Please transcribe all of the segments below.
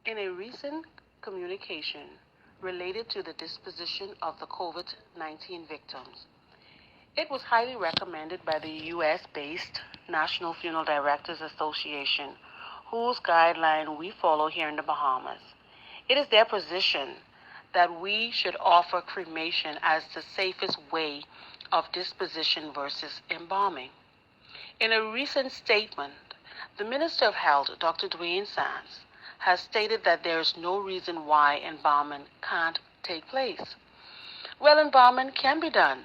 In a recent communication related to the disposition of the COVID-19 victims, it was highly recommended by the U.S.-based National Funeral Directors Association, whose guideline we follow here in the Bahamas. It is their position that we should offer cremation as the safest way of disposition versus embalming. In a recent statement, the Minister of Health, Dr. Dwayne Sands, has stated that there is no reason why embalmment can't take place. Well, embalmment can be done,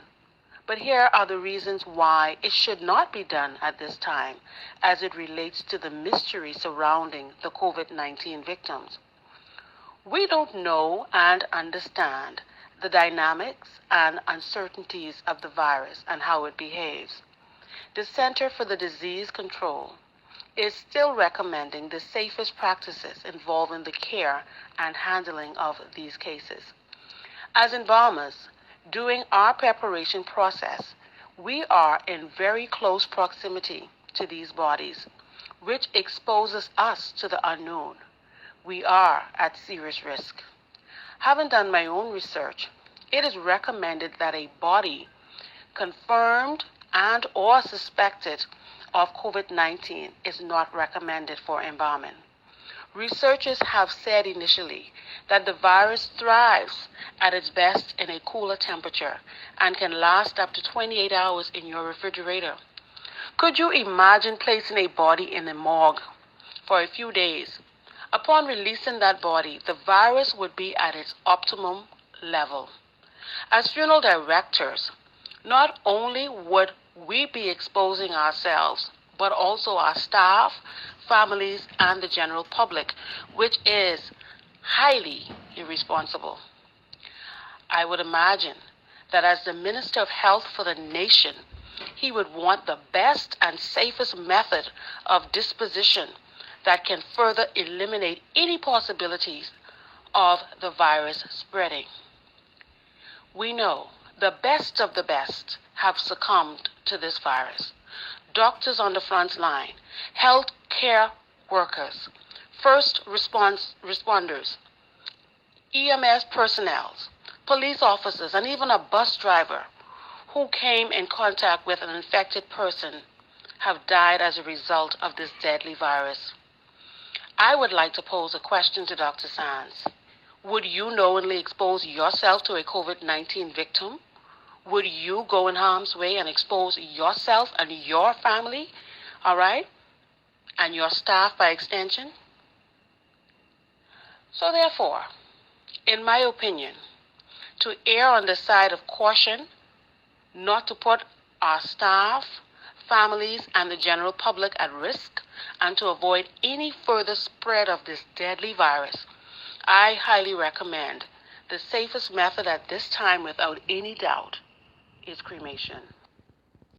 but here are the reasons why it should not be done at this time as it relates to the mystery surrounding the COVID-19 victims. We don't know and understand the dynamics and uncertainties of the virus and how it behaves. The Center for the Disease Control is still recommending the safest practices involving the care and handling of these cases. As embalmers, during our preparation process, we are in very close proximity to these bodies, which exposes us to the unknown. We are at serious risk. Having done my own research, it is recommended that a body confirmed and or suspected of COVID-19 is not recommended for embalming. Researchers have said initially that the virus thrives at its best in a cooler temperature and can last up to 28 hours in your refrigerator. Could you imagine placing a body in a morgue for a few days? Upon releasing that body, the virus would be at its optimum level. As funeral directors, not only would we be exposing ourselves, but also our staff, families, and the general public, which is highly irresponsible. I would imagine that as the Minister of Health for the nation, he would want the best and safest method of disposition that can further eliminate any possibilities of the virus spreading. We know the best of the best have succumbed to this virus. Doctors on the front line, health care workers, first responders, EMS personnel, police officers, and even a bus driver who came in contact with an infected person have died as a result of this deadly virus. I would like to pose a question to Dr. Sands. Would you knowingly expose yourself to a COVID-19 victim? Would you go in harm's way and expose yourself and your family, all right, and your staff by extension? So therefore, in my opinion, to err on the side of caution, not to put our staff, families, and the general public at risk, and to avoid any further spread of this deadly virus, I highly recommend the safest method at this time, without any doubt, is cremation.